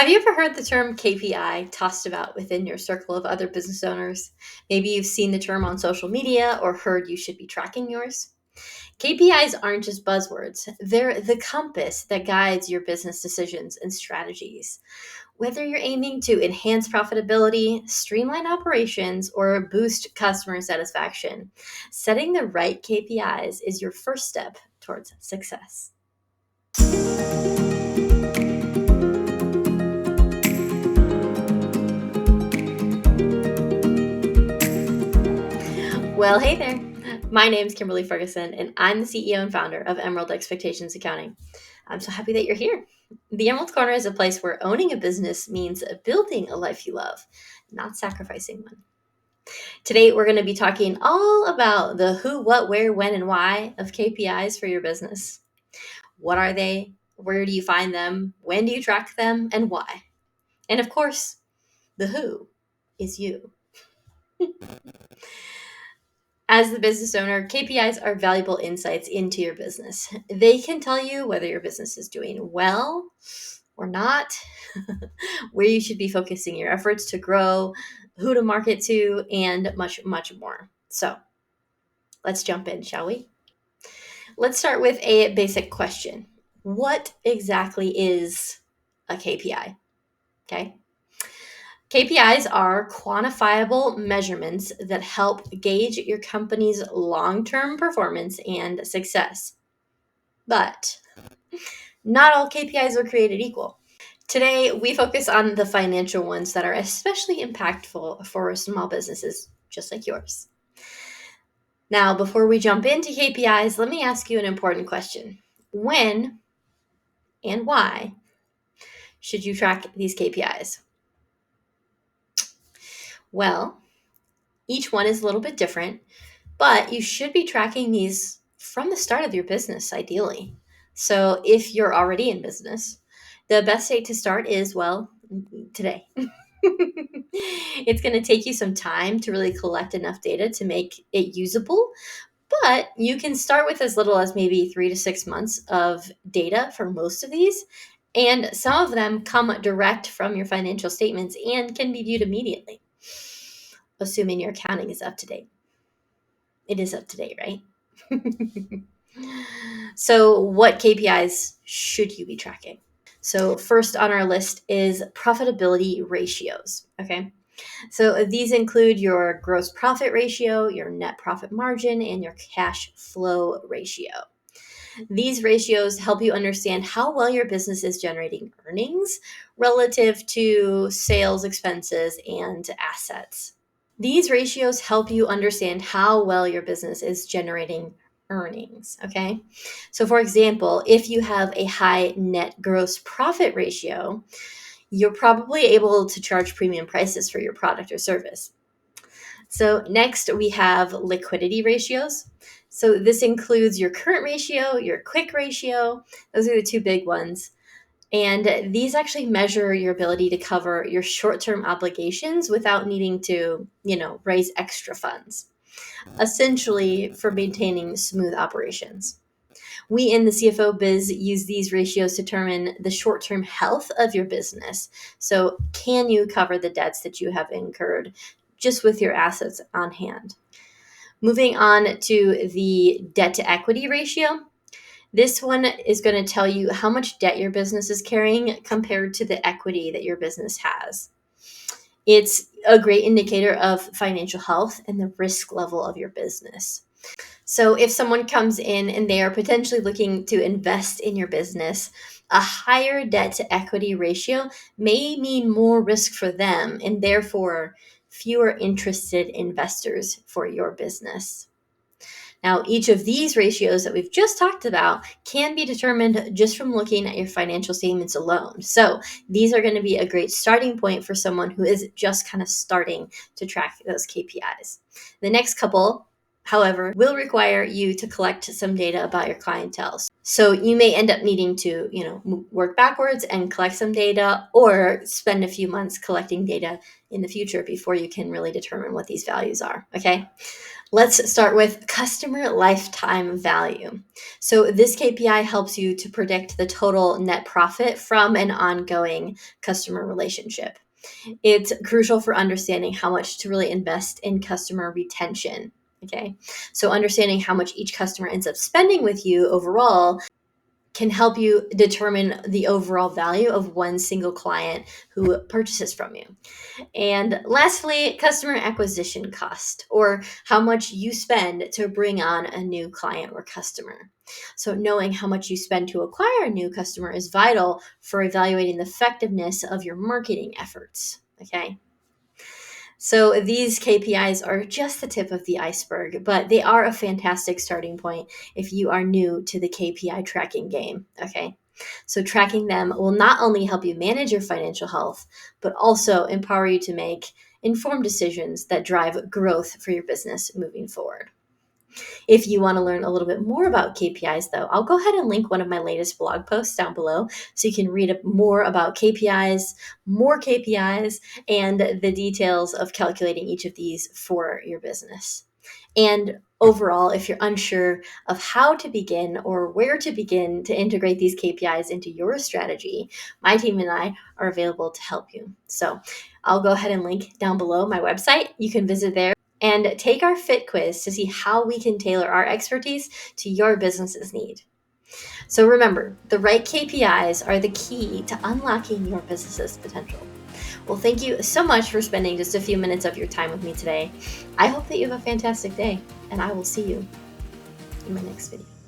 Have you ever heard the term KPI tossed about within your circle of other business owners? Maybe you've seen the term on social media or heard you should be tracking yours. KPIs aren't just buzzwords, they're the compass that guides your business decisions and strategies. Whether you're aiming to enhance profitability, streamline operations, or boost customer satisfaction, setting the right KPIs is your first step towards success. Well, hey there. My name is Kimberly Ferguson, and I'm the CEO and founder of Emerald Expectations Accounting. I'm so happy that you're here. The Emerald Corner is a place where owning a business means building a life you love, not sacrificing one. Today, we're going to be talking all about the who, what, where, when, and why of KPIs for your business. What are they? Where do you find them? When do you track them? And why? And of course, the who is you. As the business owner, KPIs are valuable insights into your business. They can tell you whether your business is doing well or not, where you should be focusing your efforts to grow, who to market to, and much, much more. So let's jump in, shall we? Let's start with a basic question. What exactly is a KPI? Okay. KPIs are quantifiable measurements that help gauge your company's long-term performance and success. But not all KPIs are created equal. Today, we focus on the financial ones that are especially impactful for small businesses just like yours. Now, before we jump into KPIs, let me ask you an important question. When and why should you track these KPIs? Well, each one is a little bit different, but you should be tracking these from the start of your business, ideally. So if you're already in business, the best date to start is, well, today. It's going to take you some time to really collect enough data to make it usable, but you can start with as little as maybe 3 to 6 months of data for most of these. And some of them come direct from your financial statements and can be viewed immediately, assuming your accounting is up to date. It is up to date, right? So what KPIs should you be tracking? So first on our list is profitability ratios, okay? So these include your gross profit ratio, your net profit margin, and your cash flow ratio. These ratios help you understand how well your business is generating earnings relative to sales expenses and assets. These ratios help you understand how well your business is generating earnings, okay? So for example, if you have a high net gross profit ratio, you're probably able to charge premium prices for your product or service. So next we have liquidity ratios. So this includes your current ratio, your quick ratio. Those are the two big ones. And these actually measure your ability to cover your short-term obligations without needing to, raise extra funds, essentially for maintaining smooth operations. We in the CFO biz use these ratios to determine the short-term health of your business. So can you cover the debts that you have incurred just with your assets on hand? Moving on to the debt to equity ratio. This one is going to tell you how much debt your business is carrying compared to the equity that your business has. It's a great indicator of financial health and the risk level of your business. So if someone comes in and they are potentially looking to invest in your business, a higher debt to equity ratio may mean more risk for them and therefore fewer interested investors for your business. Now, each of these ratios that we've just talked about can be determined just from looking at your financial statements alone. So these are going to be a great starting point for someone who is just kind of starting to track those KPIs. The next couple, however, will require you to collect some data about your clientele. So you may end up needing to, work backwards and collect some data or spend a few months collecting data in the future before you can really determine what these values are, okay? Let's start with customer lifetime value. So, this KPI helps you to predict the total net profit from an ongoing customer relationship. It's crucial for understanding how much to really invest in customer retention. Okay. So, understanding how much each customer ends up spending with you overall can help you determine the overall value of one single client who purchases from you. And lastly, customer acquisition cost, or how much you spend to bring on a new client or customer. So, knowing how much you spend to acquire a new customer is vital for evaluating the effectiveness of your marketing efforts. Okay. So, these KPIs are just the tip of the iceberg, but they are a fantastic starting point if you are new to the KPI tracking game. Okay. So, tracking them will not only help you manage your financial health, but also empower you to make informed decisions that drive growth for your business moving forward. If you want to learn a little bit more about KPIs, though, I'll go ahead and link one of my latest blog posts down below so you can read more about KPIs, more KPIs, and the details of calculating each of these for your business. And overall, if you're unsure of how to begin or where to begin to integrate these KPIs into your strategy, my team and I are available to help you. So I'll go ahead and link down below my website. You can visit there and take our fit quiz to see how we can tailor our expertise to your business's need. So remember, the right KPIs are the key to unlocking your business's potential. Well, thank you so much for spending just a few minutes of your time with me today. I hope that you have a fantastic day, and I will see you in my next video.